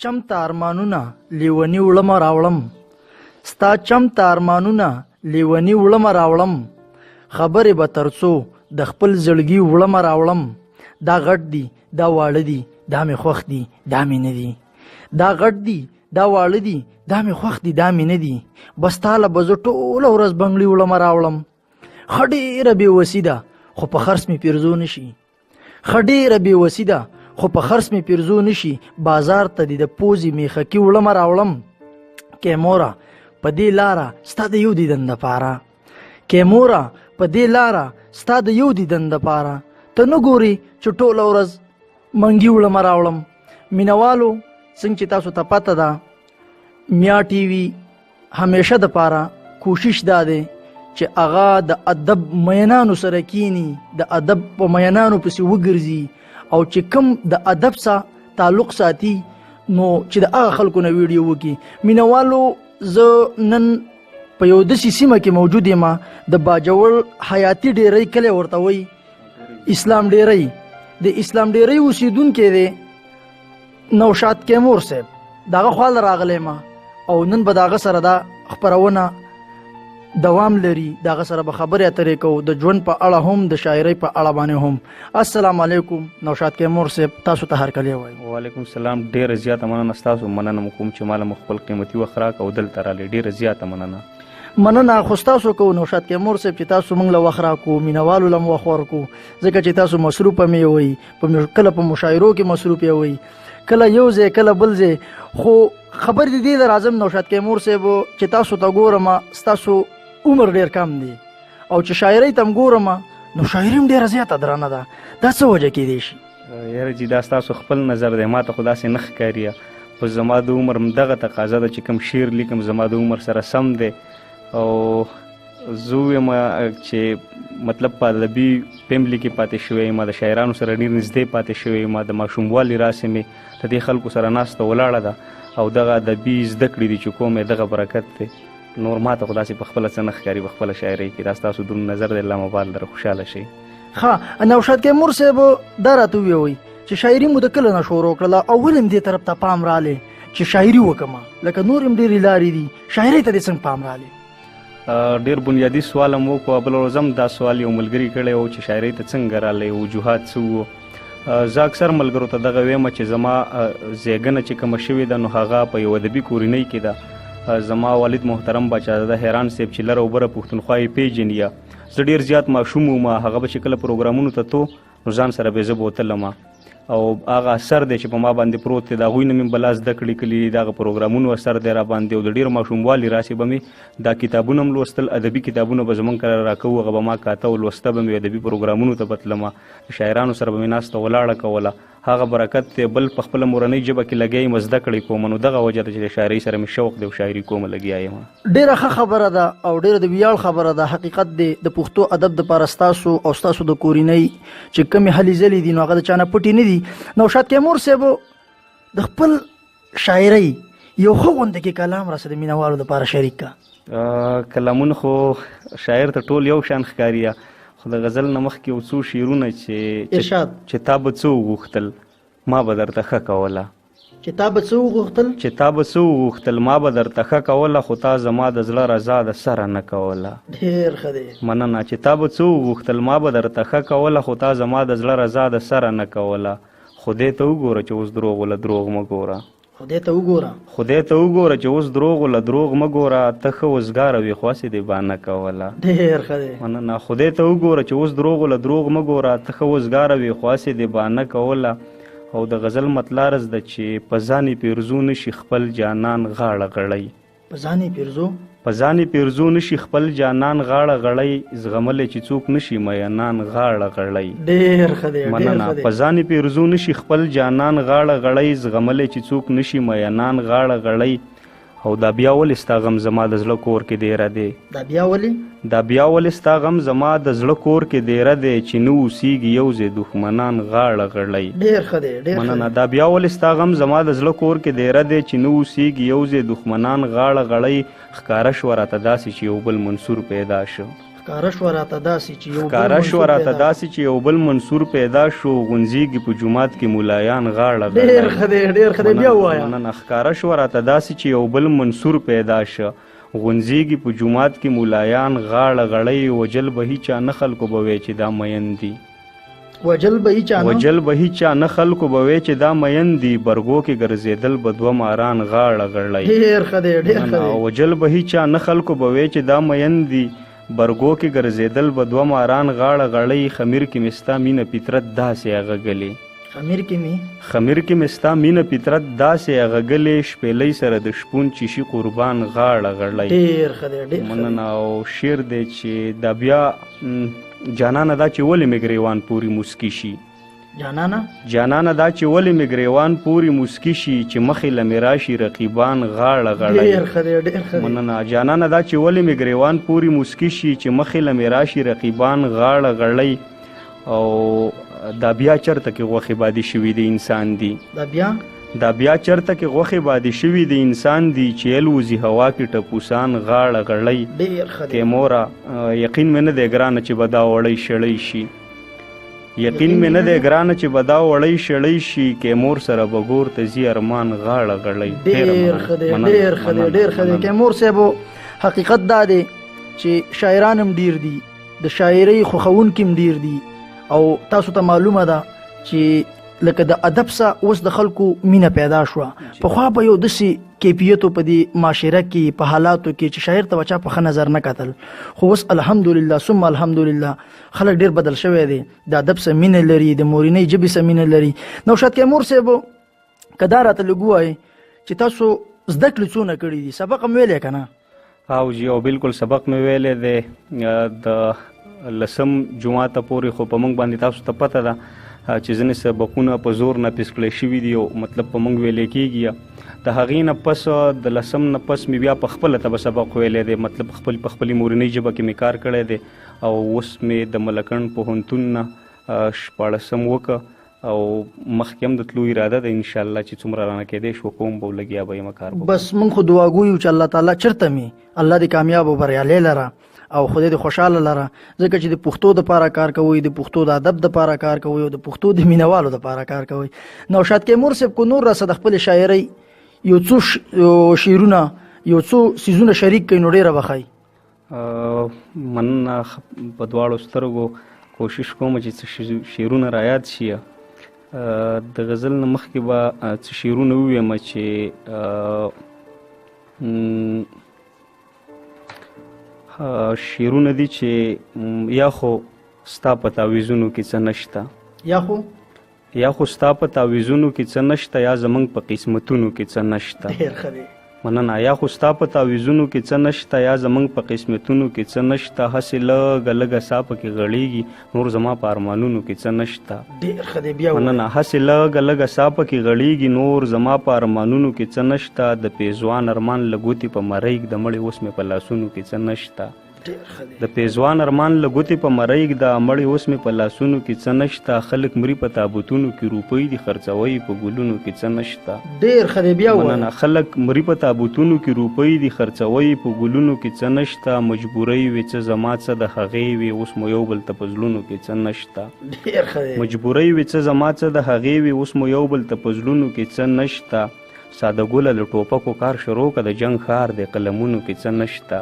چمته ارمانونه لیونی وړمه راوړم، ستا چمته ارمانونه لیونی وړمه راوړم، خبرې به تر څو د خپل زړګي وړمه راوړم. دا غټ دي دا واړه دي دا مې خوښ دي دا مې نه دي، دا غټ دي دا واړه دي دا مې خوښ دي دا مې نه دي، بس تاله به زه ټوله ورځ بنګړي وړمه راوړم. ښه ډېره بېوسي ده خو په خرڅ مې پیرزو نشي، ښه ډېره بېوسي ده خو په خرڅ مې پیرزو نشي، بازار ته دې د پوزې میخکي وړمه راوړم. کې موره په دې لاره ستا د یو دیدن دپاره، کې موره په دې لاره ستا د یو دیدن دپاره، ته نه ګورې چې ټوله ورځ منګي وړمه راوړم. مینوالو څنګه چې تاسو ته پته ده میا ټي وي همیشه دپاره کوشش دا دی چې هغه د ادب مینانو سره کینی، د ادب په مینانو پسې وګرځي او چې کم د ادب سره تعلق ساتي نو چې د هغه خلکو نه ویډیو وکړي. مینوالو زه نن په یو داسې سیمه کې موجود یم د باجوړ حیاتي ډیری کلی ورته وایي، اسلام ډیری، د اسلام ډیری اوسیدونکی دی نوشاد کیمور صاحب، دغه خواله راغلی ما او نن به دغه سره دا خپرونه دوام لري، دغه سره به خبرې اترې کوو د ژوند په اړه هم د شاعرۍ په اړه باندې هم. السلام علیکم نوشاد کیمور صاحب، تاسو ته هرکلی وایم. وعلیکم السلام، ډېره زیاته مننه ستاسو، مننه م کوم چې ماله مو خپل قیمتي وخت راکړ او دلته رالې، ډېره زیاته مننه. مننه خو ستاسو کوو نوشاد کیمور صاحب چې تاسو موږ له وخت راکړو، مینوالو له مو وخت ورکړو، ځکه چې تاسو مصروفه مې وئ، کله په مشاعرو کې مصروف وئ، کله یو ځای کله بل ځای، خو خبر دې د راځم نوشاد کیمور صاحب چې تاسو ته ګورم ستاسو عمر ډیر کم دی او چې شاعرۍ ته م ګورم نو شاعري م ډېره زیاته درنه ده، دا څه وجه کیدی شي؟ یاره جي دا ستاسو خپل نظر دی، ما ته خو داسې نه ښکاري، خو زما د عمر دغه تقاضا ده چې کوم شعر لیکم زما د عمر سره سم دی او زه ویم چې مطلب په ادبي فیملي کې پاتې شوی یم، د شاعرانو سره ډېر نږدې پاتې شوی یم، د ماشوموالي راسې مې د دې خلکو سره ناسته ولاړه ده او دغه ادبي زده کړې دي چې کوم دغه برکت دی، نور ما ته خو داسې په خپله څه نه ښکاري په خپله شاعرۍ کې. دا ستاسو دروند نظر دی، الله مبال لره، خوشحاله شئ. ښه نوشاد کیمور صاحب دا راته ووایئ چې شاعري مو د کله نه شروع کړله او ولې م دې طرف ته پام رالی چې شاعري وکړمه، لکه نور هم ډېرې لارې دي، شاعرۍ ته دې څنګه پام رالی؟ ډېر بنیادي سوال هم وکړو، بله ورځ هم دا سوال یو ملګري کړی و چې شاعرۍ ته څنګه رالی، وجوهات څه وو. زه اکثر ملګرو ته دغه ویم چې زما زیږنه چې کومه شوې ده نو هغه په یو ادبي کورنۍ کې ده. زما والد محترم باچازاده حیران صاحب چې لر او بره پښتونخوا یې پیژني، زه ډېر زیات ماشوم وم، هغه به چې کله پروګرامونو ته تو نو ځان سره به زه بوتلم او هغه اثر دی چې په ما باندې پروت دی د هغوی نه مې بلا زده کړې کلي دي، دغه پروګرامونو اثر دی را باندې او د ډېرو ماشوموالي راسې به مې دا کتابونه هم لوستل، ادبي کتابونه به زموږ کره راکوو، هغه به ما کاته او لوسته به مې ادبي پروګرامونو ته بتلم، شاعرانو سره به مې ناسته ولاړه کوله، هغه برکت دی. بل په خپله مورنۍ ژبه کې لګیا یم زده کړې کوم، نو دغه وجه ده چې د شاعرۍ سره مې شوق دی او شاعري کومه لګیا یم. ډېره ښه خبره ده او ډېره د ویاړ خبره ده، حقیقت دی د پښتو ادب دپاره ستاسو او ستاسو د کورنۍ چې کومې هلې ځلې دي نو هغه د چا نه پټې نه دي. نوشاد کیمور صاحب د خپل شاعرۍ یو ښه غونډه کې کلام راسه د مینوالو دپاره شریک کا. کلامونه خو شاعر ته ټول یو شان ښکاري، خو د غزل نه مخکې یو څو شعرونه چې تا به څه وغوښتل ما به درته ښه کوله، چې تا به څه وغوښتل ما به درته ښه کوله، خو تا زما د زړه رضا د سره نه کوله. ډېر ښه دی، مننه. چې تا به څه وغوښتل ما به درته ښه کوله، خو تا زما د زړه رضا د سره نه کوله. خدای ته وګوره چې اوس دروغ له دروغ مه ګوره، خدای ته وګوره چې اوس دروغ له دروغ مه ګوره، ته ښه وزګاره وې خو هسې دې بانه کوله. ډېر ښه دی، مننه. خدای ته وګوره چې اوس دروغ له دروغ مه ګوره، ته ښه وزګاره وې خو هسې دې بانه کوله. او د غزل مطلع رز ده چې په ځان یې پیرزو نشي خپل جانان غاړه غړی، په ځان یې پیرزو نشي خپل جانان غاړه غړی، زغملی چې څوک نشي مینان غاړه غړی. ډېر ښه دی، مننه. په ځان یې پیرزو نشي خپل جانان غاړه غړی، زغملی چې څوک نشي مینان غاړه غړی. او دا بیا ولې ستا غم زما د زړه کور کې دیره دی، دا بیا ولې ستا غم زما د زړه کور کې دیره دی، چې نه اوسیږي یو ځای دښمنان غاړه غړی. ډېر ښه دی، مننه. دا بیا ولې ستا غم زما د زړه کور کې دیره دی، چې نه اوسیږي یو ځای دښمنان غاړه غړی. ښکاره شوه راته داسې چې یو بل منصور پیدا شو، ښکاره شوه راته داسې چې یو بل ښکاره منصور شوه راته پیدا داسې چې یو بل منصور پیدا شو غونځېږي په جومات کې مولایان غاړه ډېر ښه دی ډېر ښه دی بیا ووایه مننه ښکاره شوه راته داسې چې یو بل منصور پیدا شه غونځېږي په جومات کې مولایان غاړه غړی وجل به هیچا نه خلکو به وی چې دا مین دي وجل به هیچا نه وجل به هیچا نه خلکو به وی چې دا مین دي برګو کې ګرځېدل به دوه ماران غاړه غړی ډېر ښه دی ډېر ښه دی وجل به هیچا نه خلکو به وی چې دا مین دي برګو کې ګرځېدل به دوه ماران غاړه غړی خمیر کې مې ستا مینه فطرت داسې اغږلې خمیر کې می خمیر کې مې ستا مینه فطرت داسې اغږلې شپېلۍ سره د شپون چې شي قربان غاړه غړی ډېر ښه دی ډېر ښه دی مننه او شعر دی چې دا بیا جانانه دا چې ولې مې ګریوان پورې موسکی شي جانانه جانانه دا چې ولې مې ګریوان پورې موسکی شي چې مخې له مې راشي رقیبان غاړه غړی ډېر ښه دی ډېر ښه دی مننه جانانه دا چې ولې مې ګریوان پورې موسکی شي چې مخې له مې راشي رقیبان غاړه غړی او دا بیا چرته کې غوښې بادي شوي د انسان دي دا بیا چرته کې غوښې بادي شوي د انسان دي چې الوزي هوا کې ټپوسان غاړه غړی ډېر ښه دی کې مورا یقین مې نه دی ګرانه چې به دا وړی شړی شي یقین مې نه دی ګرانه چې به دا وړی شړی شي کې مور سره به ګور ته ځي ارمان غاړه غړی ډېر ښه دی ډېر ښه دی ډېر ښه دی کې مور صاحبو حقیقت دا دی چې شاعران هم ډیر دي د شاعرۍ خوښونکي هم ډیر دي او تاسو ته معلومه ده چې لکه د ادب سره اوس د خلکو مینه پیدا شوه پخوا به یو داسې کیفیتو په دې معاشره کې په حالاتو کې چې شاعر ته بچا په ښه نظر نه کتل خو اوس الحمدلله ثم الحمدلله خلک ډیر بدل شوی دی د ادب سره مینه لري د مورنۍ ژبې سره مینه لري نوشاد کیمور صاحب که دا راته لږ ووایي چې تاسو زده کړې څونه کړي دي سبق هم ویلی که نه او جی او بالکل سبق مې ویلی دی د 10 جماعته پورې خو په موږ باندې تاسو ته پته ده چې ځینې سبقونه په زور نه پیس کړی شوي دي او مطلب په موږ ویلی کېږي د هغې نه پس د 10 نه پس مې بیا په خپله ته به سبق ویلی دی مطلب په خپلې مورنۍ ژبه کې مې کار کړی دی او اوس مې د ملکڼ پوهنتون نه 14 وکړه او مخکې هم د تلو اراده ده انشاءالله چې څومره رانه کېدی شو کوم به لګیا به یم کار بس موږ خو دعا ګویو چې الله تعالی چرته می الله دې کامیاب او بریالی لره او خدای دې خوشاله لره ځکه چې د پښتو دپاره کار کوئ د پښتو د ادب دپاره کار کوئ او د پښتو د مینوالو دپاره کار کوئ نوشاد کیمور صاحب کو نور راسه د خپلې شاعرۍ یو څو شعرونه یو څو څیزونه شریک کړئ نو ډېره به ښایي مننه په دواړو سترګو کوشش کوم چې څه شعرونه رایاد شي د غزل نه مخکې به څه شعرونه وویم چې شعرونه دي چې یا خو ستا په تعویذونو کې څه نشته یا خو ستا په تعویذونو کې څه نشته یا زمونږ په قسمتونو کې څه نشته مننه یا خو ستا په تعویذونو کې څه نشته یا زمونږ په قسمتونو کې څه نشته هسې لږه لږه سا پکې غړېږي نور زما په ارمانونو کې څه نشته مننه هسې لږه لږه سا پکې غړېږي نور زما په ارمانونو کې څه نشته د پیزوان ارمان لګوتې په مرۍ د مړې اوس مې په لاسونو کې څه نشته د پیزوان ارمان لګوتې په مرۍ د مړې اوس مې په لاسونو کې څه نشته خلک مري په تابوتونو کې روپۍ دي خرڅوي په ګلونو کې څه نشته مننه خلک مري په تابوتونو کې روپۍ دي خرڅوي په ګلونو کې څه نشته مجبورۍ وي څه زما څه د هغې وي اوس مو یو بل ته په زړونو کې څه نشته مجبورۍ وي څه زما څه د هغې وي اوس مو یو بل ته په زړونو کې څه نشته ساده ګله له ټوپکو کار شروع که د جنگ ښار د قلمونو کې څه نشته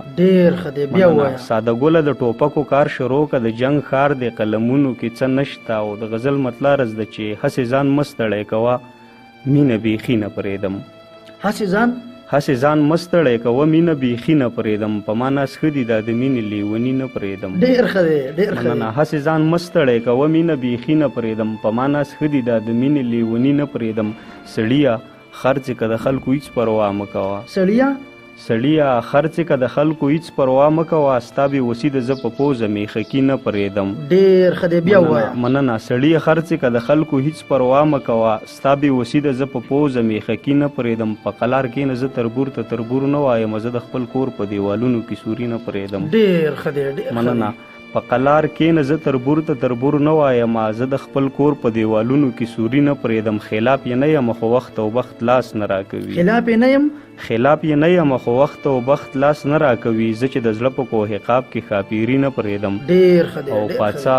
ساده ګله د ټوپکو کار شروع که د جنگ ښار د قلمونو کې څه نشته او د غزل مطلع رز ده چې هسې ځان مستړی کوه مینه بیخي نه پرېږدم هسې ځان مستړی کوه مینه بیخي نه پرېږدم په ما ناز ښه دي دا د مینې لیوني نه پرېږدم مننه هسې ځان مستړی کوه مینه بیخي نه پرېږدم په ما ناز ښه دي دا د مینې لیوني نه پرېږدم سړیه خرڅ که د خلکو هیڅ پروا مه کوه سړیه خرڅ که د خلکو هیڅ پروا مه کوه ستا بې وسي د زه په پوزه میخکي نه پرېږدم مننه سړیه خرڅ که د خلکو هیڅ پروا مه کوه ستا بې وسي د زه په پوزه میخکي نه پرېږدم په قلار کښېنه زه تربور ته تربور نه وایم زه د خپل کور په دیوالونو کې سوري نه پرېږدم مننه په قلار کې نه زه تربور ته تربور نه وایم زه د خپل کور په دیوالونو کې سوري نه پرېږدم خلاف یې نه یم خو وخت او بخت لاس نه راکوي خلاف یې نه یم خلاف یې نه یم خو وخت او بخت لاس نه راکوي زه چې د زړه په کوه قاب کې خاپیري نه پرېږدم ډېر ښه دی او پاڅه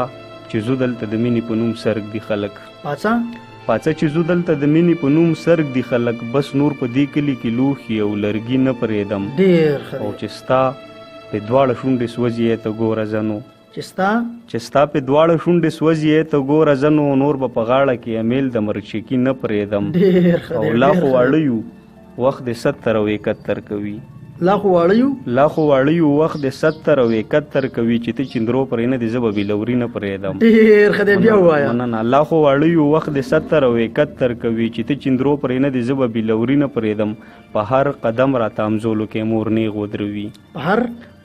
چې زه دلته د مینې په نوم سرګ دي خلک پاڅه چې زه دلته د مینې په نوم سرګ دي خلک بس نور په دې کلي کې لوښي او لرګي نه پرېږدم ډېر ښه او چې ستا په دواړه شونډې سوځي ته ګوره زنو چې ستا په دواړه شونډې سوځي ته ګوره زنو نور به په غاړه کې امیل د مرچکي نه پرېږدم او لا خو واړه یو وخت د 70 او 71 کوي لا خو واړه یو وخت د 70 او 71 کوي چې ته چندرو پرې نه دي زه به بېلوري نه پرېږدم ډېر ښه دی بیا ووایه نه لا خو واړه یو وخت د 70 او 71 کوي چې ته چندرو پرې نه دي زه به بېلوري نه پرېږدم په هر قدم راته امزولو کې مور نیغ ودروي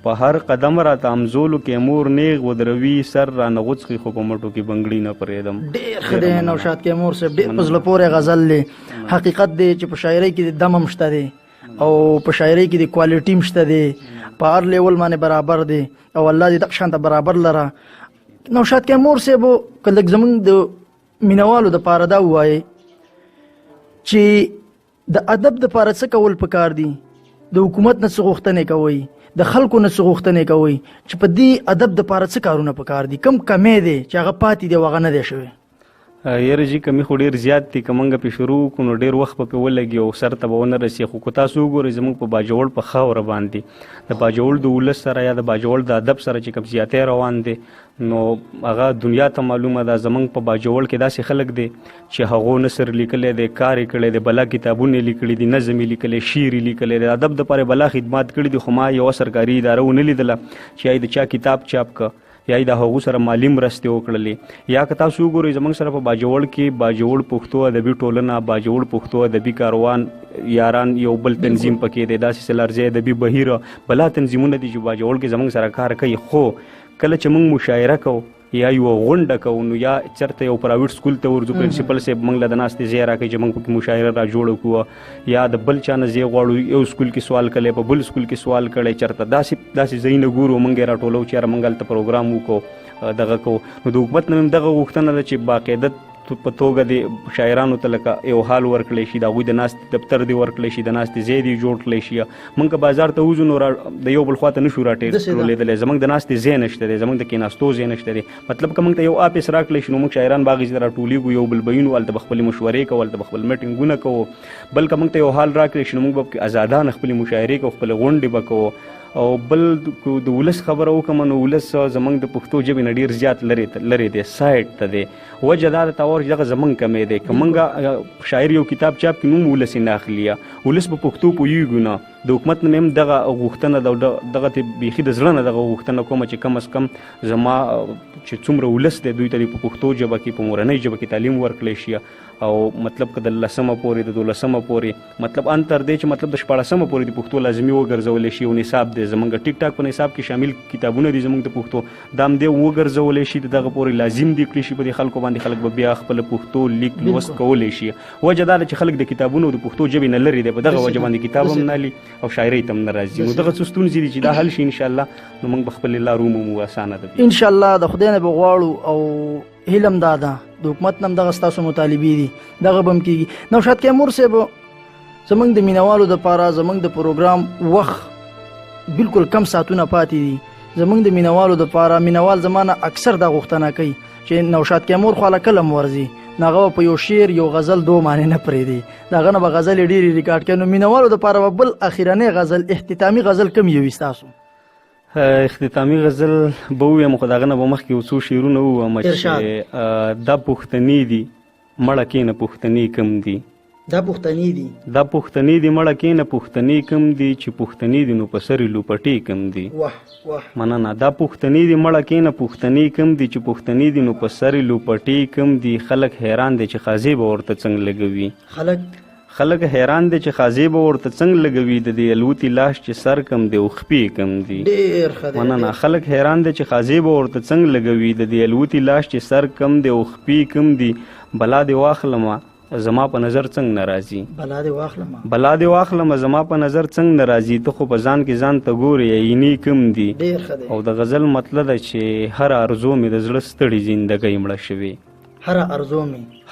په هر قدم راته امزولو کې مور نیغ ودروي سر رانه غوڅخي خو په مټو کې بنګړي نه پرېږدم ډېر ښه دی نوشاد کیمور صاحب ډېر په زړه پورې غزل دی حقیقت دی چې په شاعرۍ کې دم هم شته دی او په شاعرۍ کې د کوالټي هم شته دی په هر لیول باندې برابر دی او الله دې دغه شانته برابر لره نوشاد کیمور صاحب که لږ زموږ د مینوالو دپاره دا ووایي چې د ادب دپاره څه کول پکار دي د حکومت نه څه غوښتنې کوئ د خلکو نه څه غوښتنې کوئ چې په دې ادب دپاره څه کارونه پکار دي کم کمی دی چې هغه پاتې دی او هغه نه دی شوی یاره جی کمی خو ډېر زیات دي که موږ پې شروع کړو نو ډېر وخت به پې ولګي او سر ته به ونه رسي خو که تاسو وګورئ زموږ په باجوړ په خاوره باندې د باجوړ د ولس سره یا د باجوړ د ادب سره چې کوم زیاتی روان دی نو هغه دنیا ته معلومه ده زموږ په باجوړ کې داسې خلک دی چې هغو نثر لیکلی دی کار یې کړی دی بلا کتابونه لیکلي دي نظم یې لیکلی شعر یې لیکلی دی ادب دپاره بلا خدمات کړي دي خو ما یوه سرکاري اداره ونه لیدله چې یا د چا کتاب چاپ که یا د هغو سره مالي مرستې وکړلې یا که تاسو وګورئ زموږ سره په باجوړ کې باجوړ پښتو ادبي ټولنه باجوړ پښتو ادبي کاروان یاران یو بل تنظیم پکې دی داسې سلارځی ادبي بهیره بلا تنظیمونه دي چې باجوړ کې زموږ سره کار کوي خو کله چې موږ مشاعره کوو یا یو غونډه کوو نو یا چېرته یو پرایویټ سکول ته ورځو پرنسپل صاحب موږ له د ناستې ځای راکوي چې موږ پکې مشاعره را جوړه کړو یا د بل چا نه ځای غواړو یو سکول کې سوال کړی په بل سکول کې سوال کړی چېرته داسې ځایونه ګورو موږ یې راټولو چې یاره موږ هلته پروګرام وکړو دغه کوو نو د حکومت نه دغه غوښتنه ده چې باقاعده په توګه د شاعرانو ته لکه یو حال ورکړلی شي د هغوی د ناستې دفتر دی ورکړلی شي د ناستې ځای دی جوړ کړلی شي موږ که بازار ته وځو نو د یو بل خوا ته نشو راټولېدلی زموږ د ناستې ځای نشته دی زموږ د کېناستو ځای نشته دی مطلب که موږ ته یو آفس راکړلی شي نو موږ شاعران به هغې ځای ته راټولېږو یو بل به وینو هلته به خپلې مشورې کوو هلته به خپل میټینګونه کوو بل که موږ ته یو حال راکړلی شي نو موږ به ازادانه خپلې مشاعرې کوو خپلې غونډې به کوو او بل د ولس خبره وکړم نو ولس زموږ د پښتو ژبې نه ډېر زیات لرې دی سایډ ته دی وجه دا د تاور چې دغه زموږ کمی دی که موږ شاعر یو کتاب چاپ کړي نو ولس یې نه اخلي ولس په پښتو پوهېږو نه د حکومت نه هم دغه غوښتنه ده دغه ته بیخي د زړه نه دغه غوښتنه کومه چې کم از کم زما چې څومره ولس دی دوی ته په پښتو ژبه کې په مورنۍ ژبه کې تعلیم ورکړلی شي او مطلب که د 10مه پورې د 12مه پورې مطلب ان تر دې چې مطلب د 14مه پورې د پښتو لازمي وګرځولی شي او نصاب دی زموږ ټیک ټاک په نصاب کې شامل کتابونه دي زموږ د پښتو دا هم دی وګرځولی شي د دغه پورې لازم دي کړي شي په دې خلکو باندې خلک به بیا خپله پښتو لیک لوست کولی شي وجه دا ده چې خلک د کتابونو د پښتو ژبې نه لرې دی په دغه وجه باندې کتاب هم نه لي او شاعرۍ ته هم نه راځي نو دغه څه ستونزې دي چې دا حل شي انشاءالله نو موږ به خپلې لار ومومو اسانه ده انشاءالله د خدای نه به غواړو او هیله هم دا ده د حکومت نه هم دغه ستاسو مطالبې دي دغه به هم کېږي نوشاد کیمور صاحب زموږ د مینوالو دپاره زموږ د پروګرام وخت بالکل کم ساعتونه پاتې دي زموږ د مینوالو دپاره مینوال زما نه اکثر دا غوښتنه کوي چې نوشاد کیمور خو هله کله هم ورځي نو هغه به په یو شعر یو غزل دو معنی نه پرېږدي د هغه نه به غزلې ډېرې ریکارډ کوي نو مینوالو دپاره به بل اخرنی غزل اختتامي غزل کوم یو وي ستاسو اختتامي غزل به ووایم خو د هغه نه به مخکې یو څو شعرونه ووایم چې دا پښتني دي مړه کېنه پښتني کم دي دا پښتني دي مړه کېنه پښتني کم دي چې پښتني دي نو په سرې لوپټې کم دي مننه دا پښتني دي مړه کېنه پښتني کم دي چې پښتني دي نو په سرې لوپټې کم دي خلک حیران دي چې خازې به ورته څنګه لګوي خلک حیران دي چې خازې به ورته څنګه لګوي د دې الوتي لاش چې سر کم دی او خپې کم دي مننه خلک حیران دي چې خازې به ورته څنګه لګوي د دې الوتي لاش چې سر کم دی او خپې کم دي بلا دې واخلمه زما په نظر څنګه ناراضي بلا دې واخلم بلا دې واخلم زما په نظر څنګه ناراضي ته خو په ځان کې ځان ته ګورې عیني کم دي ډېر ښه دی او د غزل مطلب ده چې هر ارزو مې د زړه ستړي زندګۍ مړه شوې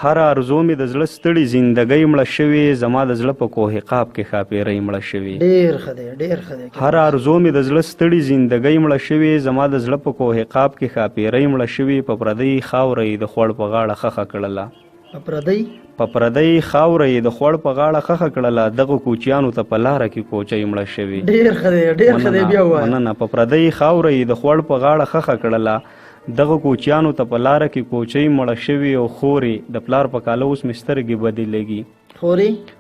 هر ارزو مې د زړه ستړي زندګۍ مړه شوې زما د زړه په کوه قاب کې ښاپېرۍ مړه شوې ډېر ښه دی هر ارزو مې د زړه ستړي زندګۍ مړه شوې زما د زړه په کوه قاب کې ښاپېرۍ مړه شوې په پردۍ خاوره یې د خوړ په غاړه خښه کړله په پردۍ خاوره یې د خوړ په غاړه خښه کړله دغه کوچیانو ته په لاره کې کوچۍ مړه شوې ډېر ښه دی بیا ووایه مننه په پردۍ خاوره یې د خوړ په غاړه خښه کړله دغه کوچیانو ته په لاره کې کوچۍ مړه شوې او خورې د پلار په کاله اوس مې سترګې بدې لګي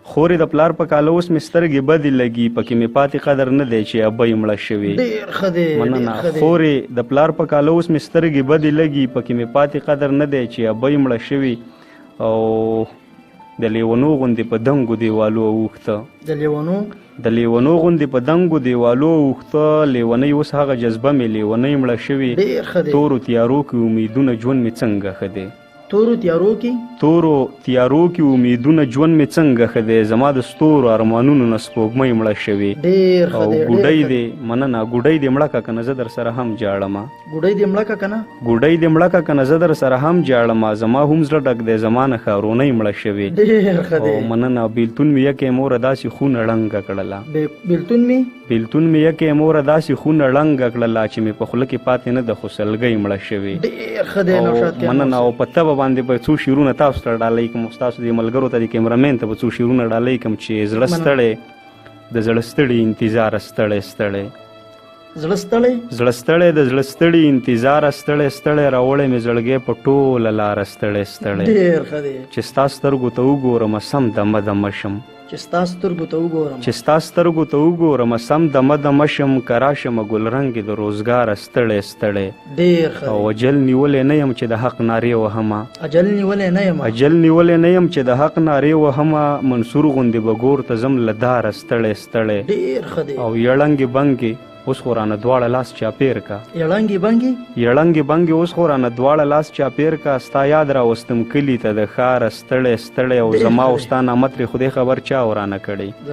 خورې د پلار په کاله اوس مې سترګې بدې لګي پکې مې پاتې قدر نه دی چې ابۍ مړه شوې مننه خورې د پلار په کاله اوس مې سترګې بدې لګي پکې مې پاتې قدر نه دی چې ابۍ مړه شوې او د لیونو غوندې په دنګو دیوالو اوښته د لیونو غوندې په دنګو دیوالو اوښته لیونۍ اوس هغه جذبه مې لیونۍ مړه شوې تورو تیارو کې امیدونه ژوند مې څنګه ښه دی تورو تیارو کې امیدونه ژوند مې څنګه ښه دی زما د ستورو ارمانونو نه سپوږمۍ مړه شوې او ګوډۍ دې مننه ګوډۍ دې مړه که نه زه در سره هم جاړمه ګوډۍ دې مړه که نه زه در سره هم جاړمه زما هم زړه ډک دی زما نه ښارونۍ مړه شوې او مننه بیلتون مې یکې موره داسې خونه ړنګه کړله بیلتون مې یکې موره داسې خونه ړنګه کړله چې مې په خوله کې پاتې نه د خو سلګۍ مړه شوې مننه او په تبه باندې به څو شعرونه تاسو ته ډالۍ کوم ستاسو د ملګرو ته د کیمرامین ته به څو شعرونه ډالۍ کوم چې زړه ستړی د زړه ستړي انتظار ستړی زړه ستړی د زړه ستړي انتظار ستړی راوړی مې زړګی په ټوله لاره ستړی چې ستا سترګو ته وګورم سم دمه دمه شم چې ستا سترګو ته وګورم سم دمه شم که راشمه ګلرنګې د روزګاره ستړی او اجل نیولی نه یم چې د حق نارې وهمه اجل نیولی نه یم چې د حق نارې وهمه منصور غوندې به ګور ته ځم له داره ستړی او یړنګې بنګې اوس خو رانه دواړه لاس چاپېر کا یړنګې بنګې اوس خو رانه دواړه لاس چاپېر کا ستا یاد راوستم کلي ته د ښاره ستړی او زما او ستا نامترې خدای خبر چا ورانه کړی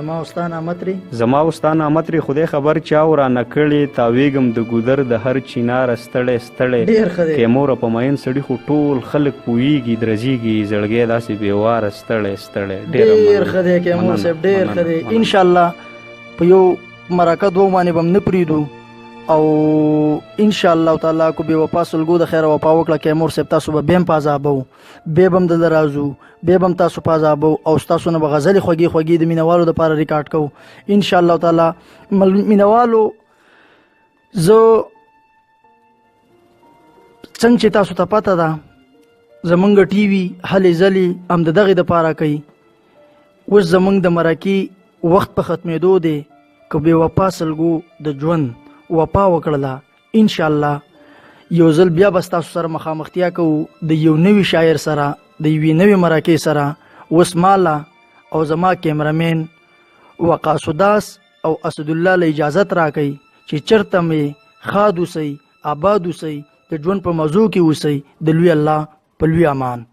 زما او ستا نامترې خدای خبر چا ورانه کړی تاویږم د ګودر د هر چیناره ستړی که موره په مین سړي خو ټول خلک پوهیږي درځیږي زړګی داسې بېواره ستړی ډېر ښه دی کیمور صاحب ډېر ښه دی انشاءالله په یو مرکه دوه باندې به هم نه پرېږدو او انشاءالله تعالی کو بې وفا سلګو د خیره وفا وکړه کیمور صاحب تاسو به بیا هم په عذابو بیا به هم دلته راځو بیا به هم تاسو په عذابو او ستاسو نه به غزلې خوږې د مینوالو دپاره ریکارډ کوو انشاءالله تعالی مینوالو زه څنګه چې تاسو ته پته ده زمونږ ټي وي هلې ځلې هم د دغې دپاره کوي اوس زمونږ د مرکې وخت په ختمېدو دی که بې وفا سلګو د ژوند وفا وکړله انشاءالله یو ځل بیا به ستاسو سره مخامختیا کوو د یو نوي شاعر سره د یوې نوې مرکې سره اوس ماله او زما کیمرامین وقاص داس او اسدالله له اجازت راکوي چې چرته مې ښاد اوسئ آباد اوسئ د ژوند په موضوع کې اوسئ د لوی الله په لوی امان